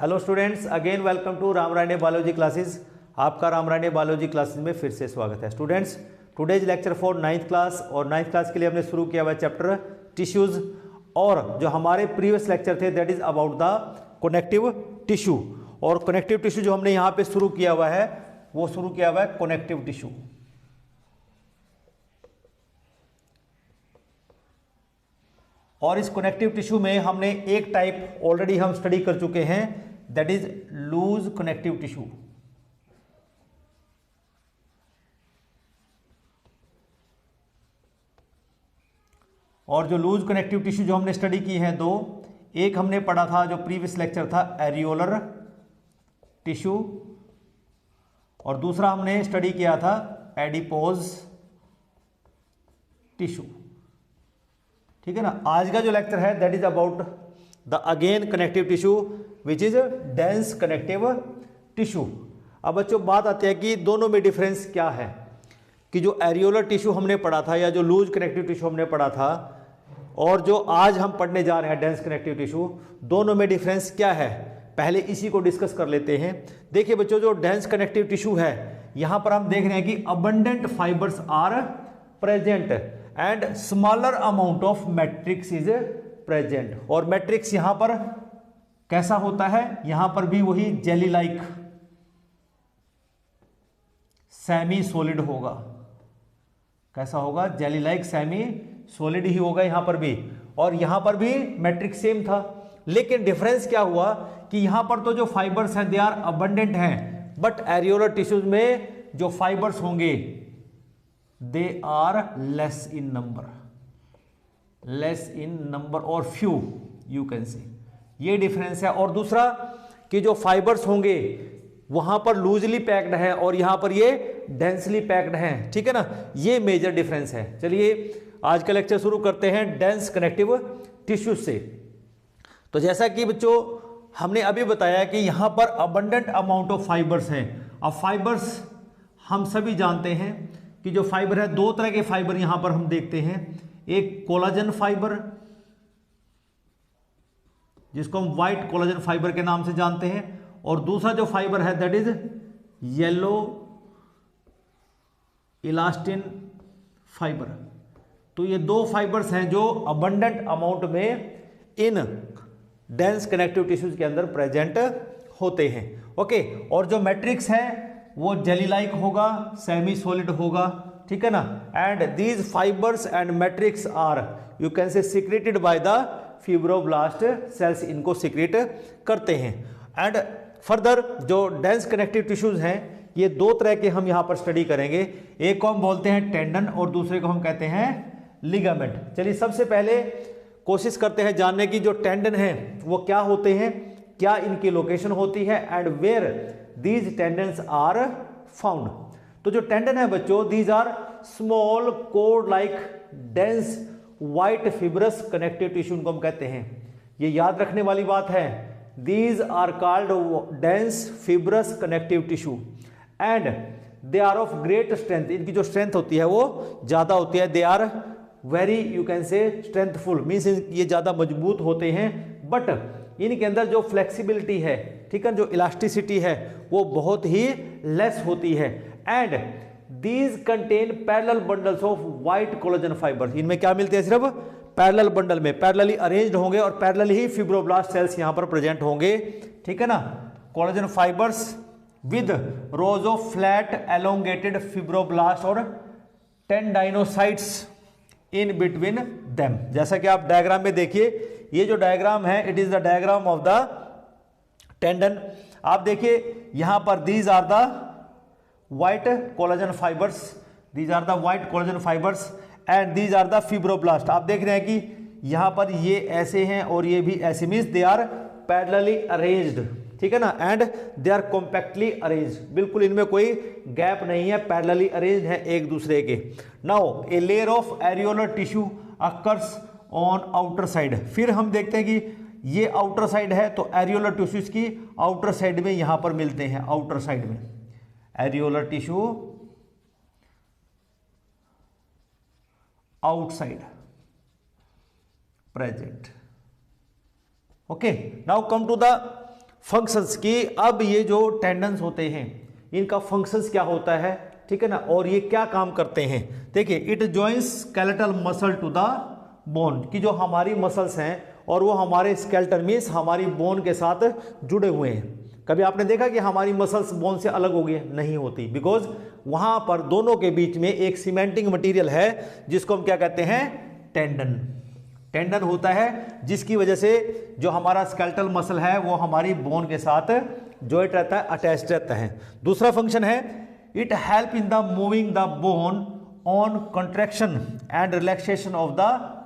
Hello students, again welcome to Ramrayane biology classes. आपका Ramrayane biology classes में फिर से स्वागत है। Students, today's lecture for ninth class, और नाइन्थ क्लास के लिए हमने शुरू किया हुआ चैप्टर टिश्यूज। और जो हमारे प्रीवियस लेक्चर थे that is about the connective tissue. और कनेक्टिव टिश्यू जो हमने यहाँ पे शुरू किया हुआ है वो शुरू किया हुआ है कनेक्टिव टिश्यू। और इस कनेक्टिव टिश्यू में हमने एक टाइप ऑलरेडी हम स्टडी कर चुके हैं, that is loose connective tissue. और जो लूज कनेक्टिव टिश्यू जो हमने स्टडी की है दो, एक हमने पढ़ा था जो प्रीवियस लेक्चर था एरियोलर टिश्यू, और दूसरा हमने स्टडी किया था एडिपोज टिश्यू। ठीक है ना। आज का जो लेक्चर है that is about the again connective tissue which is dense connective tissue. अब बच्चों बात आती है कि दोनों में डिफरेंस क्या है, कि जो एरियोलर टिश्यू हमने पढ़ा था या जो लूज कनेक्टिव टिश्यू हमने पढ़ा था और जो आज हम पढ़ने जा रहे हैं डेंस कनेक्टिव टिश्यू, दोनों में डिफरेंस क्या है, पहले इसी को डिस्कस कर लेते हैं। देखिए बच्चों, जो डेंस कनेक्टिव टिश्यू है यहां पर हम देख रहे हैं कि abundant fibres are present and smaller amount of matrix is present. और मैट्रिक्स यहां पर कैसा होता है, यहां पर भी वही जेली लाइक सेमी सॉलिड होगा। कैसा होगा, जेली लाइक सेमी सॉलिड ही होगा यहां पर भी। और यहां पर भी मैट्रिक्स सेम था, लेकिन डिफरेंस क्या हुआ कि यहां पर तो जो फाइबर्स हैं दे आर अबंडेंट हैं, बट एरियोलर टिश्यूज में जो फाइबर्स होंगे they are less in number और फ्यू, यू कैन से, ये डिफरेंस है। और दूसरा कि जो फाइबर्स होंगे वहां पर लूजली पैक्ड है और यहां पर ये डेंसली पैक्ड हैं। ठीक है ना, ये मेजर डिफरेंस है। चलिए आज का लेक्चर शुरू करते हैं डेंस कनेक्टिव टिश्यू से। तो जैसा कि बच्चों हमने अभी बताया कि यहां पर अबंडेंट अमाउंट ऑफ फाइबर्स हैं। अब फाइबर्स हम सभी जानते हैं कि जो फाइबर है, दो तरह के फाइबर यहां पर हम देखते हैं। एक कोलाजन फाइबर जिसको हम व्हाइट कोलाजन फाइबर के नाम से जानते हैं, और दूसरा जो फाइबर है that is yellow elastin fibre. तो ये दो फाइबर्स हैं जो अबंडेंट अमाउंट में इन डेंस कनेक्टिव टिश्यूज के अंदर प्रेजेंट होते हैं। ओके, और जो मैट्रिक्स है वो जेली लाइक होगा, सेमी सॉलिड होगा। ठीक है ना। And these fibres and matrix are, you can say, secreted by the fibroblast cells, इनको सिक्रेट करते हैं। एंड फर्दर जो डेंस कनेक्टिव टिश्यूज हैं ये दो तरह के हम यहां पर स्टडी करेंगे। एक को हम बोलते हैं टेंडन और दूसरे को हम कहते हैं लिगामेंट। चलिए सबसे पहले कोशिश करते हैं जानने की जो टेंडन है वो क्या होते हैं, क्या इनकी लोकेशन होती है, and where these tendons are found. तो जो टेंडन है बच्चों, these are small cord like dense white fibrous connective tissue, इनको हम कहते हैं। ये याद रखने वाली बात है, these are called dense fibrous connective tissue and they are of great strength. इनकी जो स्ट्रेंथ होती है वो ज्यादा होती है। They are very, you can say, strengthful, means ये ज्यादा मजबूत होते हैं, बट इनके अंदर जो फ्लेक्सिबिलिटी है, ठीक है, जो इलास्टिसिटी है वो बहुत ही लेस होती है। And these contain parallel bundles of white collagen fibres. इनमें क्या मिलते हैं, सिर्फ पैरेलल बंडल में, पैरेलली अरेंज्ड होंगे और पैरेलली ही फिब्रोब्लास्ट सेल्स यहां पर प्रेजेंट होंगे। ठीक है ना। Collagen fibres with rose of flat elongated fibroblast और टेंडाइनोसाइट्स इन बिटवीन देम। जैसा कि आप डायग्राम में देखिए, ये जो डायग्राम है it is the diagram of the tendon. आप देखिए यहां पर these are the white collagen fibres, these are the white collagen fibres and these are the fibroblast. आप देख रहे हैं कि यहां पर ये ऐसे हैं और ये भी ऐसे, means they are parallelly arranged. ठीक है ना। And they are compactly arranged, बिल्कुल इनमें कोई गैप नहीं है, पैरेलली अरेंज्ड है एक दूसरे के। Now a layer of areolar tissue occurs on outer side. फिर हम देखते हैं कि ये आउटर साइड है, तो एरियोलर टिश्यूज की आउटर साइड में यहां पर मिलते हैं, आउटर साइड में areolar tissue outside present. Okay, now come to the functions की, अब ये जो टेंडन्स होते हैं इनका फंक्शंस क्या होता है, ठीक है ना, और ये क्या काम करते हैं। देखिए, it joins skeletal muscle to the bone, कि जो हमारी मसल्स हैं और वो हमारे स्केलेटल मीन्स हमारी बोन के साथ जुड़े हुए हैं। कभी आपने देखा कि हमारी मसल्स बोन से अलग हो गई? नहीं होती, बिकॉज वहां पर दोनों के बीच में एक सीमेंटिंग मटेरियल है जिसको हम क्या कहते हैं, टेंडन। टेंडन होता है जिसकी वजह से जो हमारा स्केलेटल मसल है वो हमारी बोन के साथ जॉइंट रहता है, अटैच रहता है। दूसरा फंक्शन है, it help in the moving the bone on contraction and relaxation of the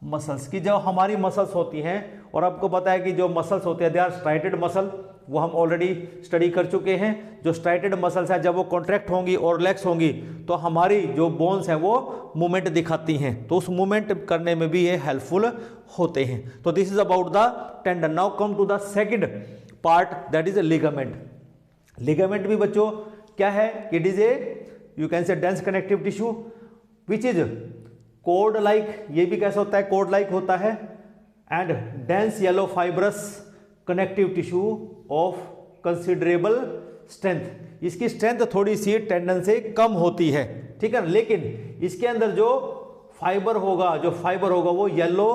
muscles, की जो हमारी मसल्स होती हैं, और आपको पता है कि जो मसल्स होते हैं दे आर स्ट्राइटेड मसल, वो हम ऑलरेडी स्टडी कर चुके हैं। जो स्ट्राइटेड मसल्स हैं जब वो कॉन्ट्रैक्ट होंगी और रिलैक्स होंगी तो हमारी जो बोन्स हैं वो मूवमेंट दिखाती हैं, तो उस मूवमेंट करने में भी ये हेल्पफुल होते हैं। तो this is about the tendon. Now come to the second part, that is ligament. Ligament भी बच्चों क्या है, it is a you can say dense connective tissue which is cord like, ये भी कैसा होता है, कोड लाइक होता है, and dense yellow fibrous connective tissue of considerable strength. इसकी स्ट्रेंथ थोड़ी सी टेंडन से कम होती है, ठीक है, लेकिन इसके अंदर जो फाइबर होगा वो येलो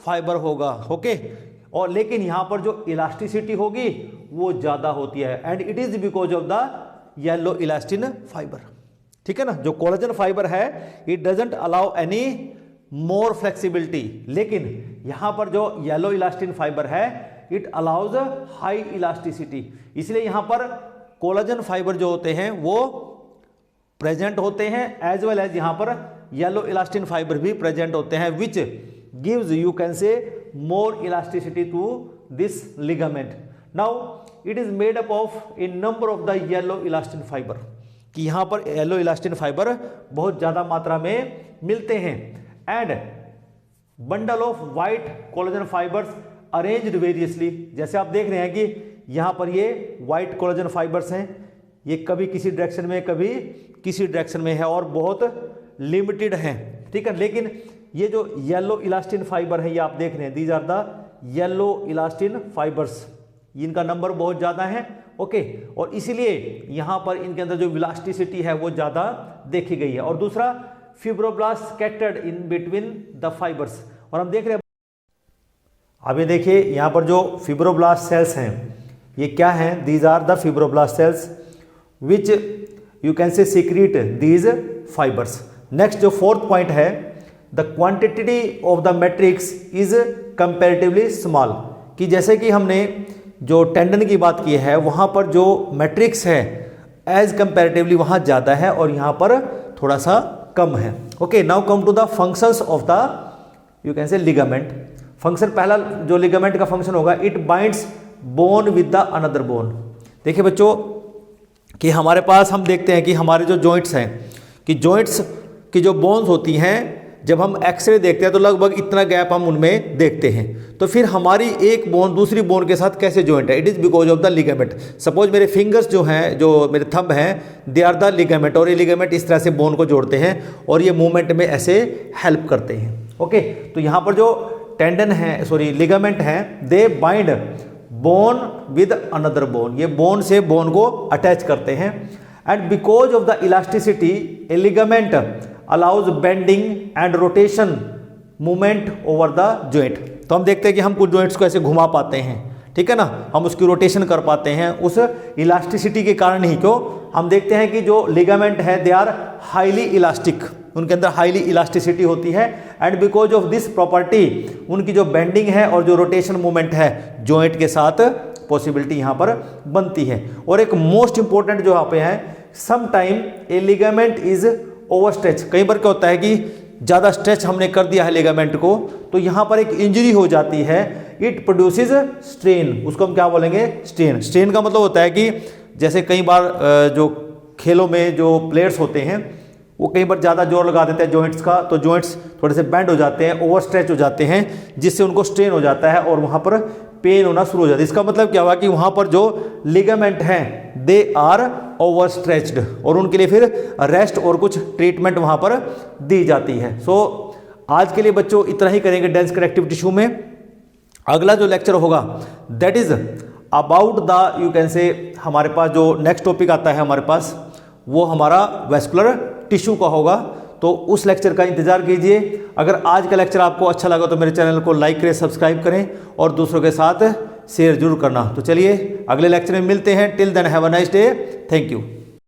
फाइबर होगा, ओके। और लेकिन यहां पर जो इलास्टिसिटी होगी वो ज्यादा होती है, and it is because of the yellow elastin fibre, ठीक है ना। जो कोलेजन फाइबर है it doesn't allow any more flexibility, लेकिन यहां पर जो येलो इलास्टिन फाइबर है इट अलाउज हाई इलास्टिसिटी, इसलिए यहां पर कोलेजन फाइबर जो होते हैं वो प्रेजेंट होते हैं, एज वेल एज यहां पर येलो इलास्टिन फाइबर भी प्रेजेंट होते हैं, which gives you can say more elasticity to this ligament. Now it is made up of a number of the yellow elastin fibre, कि यहां पर येलो इलास्टिन फाइबर बहुत ज्यादा मात्रा में मिलते हैं, and bundle of white collagen fibres arranged variously. जैसे आप देख रहे हैं कि यहां पर ये व्हाइट कोलेजन फाइबर्स हैं, ये कभी किसी डायरेक्शन में कभी किसी डायरेक्शन में है और बहुत लिमिटेड हैं, ठीक है। लेकिन ये जो येलो इलास्टिन फाइबर है ये आप देख रहे हैं, these are the yellow elastin fibres, इनका नंबर बहुत ज्यादा है, ओके, और इसीलिए यहां पर इनके अंदर जो इलास्टिसिटी है वो ज्यादा देखी गई है। और दूसरा, fibroblast scattered in between the fibres, और हम देख रहे हैं अभी देखिए यहां पर जो फिब्रोब्लास्ट सेल्स हैं ये क्या हैं, these are the fibroblast cells which you can say secrete these fibres. Next जो फोर्थ पॉइंट है, the quantity of the matrix is comparatively small, कि जैसे कि हमने जो टेंडन की बात की है वहां पर जो मैट्रिक्स है एज कंपैरेटिवली वहां ज्यादा है और यहां पर थोड़ा सा कम है, okay. Now come to the functions of the you can say ligament. Function, पहला जो लिगामेंट का फंक्शन होगा, it binds bone with the another bone. देखिए बच्चों कि हमारे पास हम देखते हैं कि हमारे जो जॉइंट्स हैं, कि जॉइंट्स की जो बोन्स होती हैं जब हम एक्सरे देखते हैं तो लगभग इतना गैप हम उनमें देखते हैं, तो फिर हमारी एक बोन दूसरी बोन के साथ कैसे जॉइंट है, it is because of the ligament. Suppose मेरे फिंगर्स जो हैं, जो मेरे थंब हैं, दे आर द लिगामेंट, और ये लिगामेंट इस तरह से बोन को जोड़ते हैं और ये मूवमेंट में ऐसे हेल्प करते हैं, ओके। तो यहाँ पर जो टेंडन है, सॉरी लिगामेंट है, दे bind bone with another bone, ये बोन से बोन को अटैच करते हैं, and because of the elasticity A ligament allows bending and rotation movement over the joint. तो हम देखते हैं कि हम कुछ जॉइंट्स को ऐसे घुमा पाते हैं, ठीक है ना, हम उसकी रोटेशन कर पाते हैं उस इलास्टिसिटी के कारण ही। क्यों, हम देखते हैं कि जो लिगामेंट है दे आर हाईली इलास्टिक, उनके अंदर हाईली इलास्टिसिटी होती है, and because of this property उनकी जो बेंडिंग है और जो रोटेशन मूवमेंट है जॉइंट के साथ पॉसिबिलिटी यहाँ पर बनती है। और एक मोस्ट इंपॉर्टेंट जो यहाँ पे है, some time a ligament is over stretch. कई बार क्या होता है कि ज़्यादा स्ट्रेच हमने कर दिया है लिगामेंट को, तो यहाँ पर एक इंजरी हो जाती है, इट प्रोड्यूसेस स्ट्रेन, उसको हम क्या बोलेंगे, स्ट्रेन। स्ट्रेन का मतलब होता है कि जैसे कई बार जो खेलों में जो प्लेयर्स होते हैं वो कई बार ज़्यादा जोर लगा देते हैं जॉइंट्स का, तो जॉइंट्स थोड़े से बेंड हो जाते हैं, ओवर स्ट्रेच हो जाते हैं, जिससे उनको स्ट्रेन हो जाता है और वहाँ पर पेन होना शुरू हो जाता है। इसका मतलब क्या हुआ कि वहाँ पर जो लिगामेंट हैं दे आर ओवर स्ट्रेच्ड, और उनके लिए फिर रेस्ट और कुछ ट्रीटमेंट वहाँ पर दी जाती है। सो आज के लिए बच्चों इतना ही करेंगे डेंस कनेक्टिव टिश्यू में। अगला जो लेक्चर होगा that is about the you can से हमारे पास जो नेक्स्ट टॉपिक आता है हमारे पास वो हमारा वेस्कुलर टिश्यू का होगा, तो उस लेक्चर का इंतजार कीजिए। अगर आज का लेक्चर आपको अच्छा लगा तो मेरे चैनल को लाइक करें, सब्सक्राइब करें और दूसरों के साथ शेयर जरूर करना। तो चलिए अगले लेक्चर में मिलते हैं। Till then have a nice day. Thank you.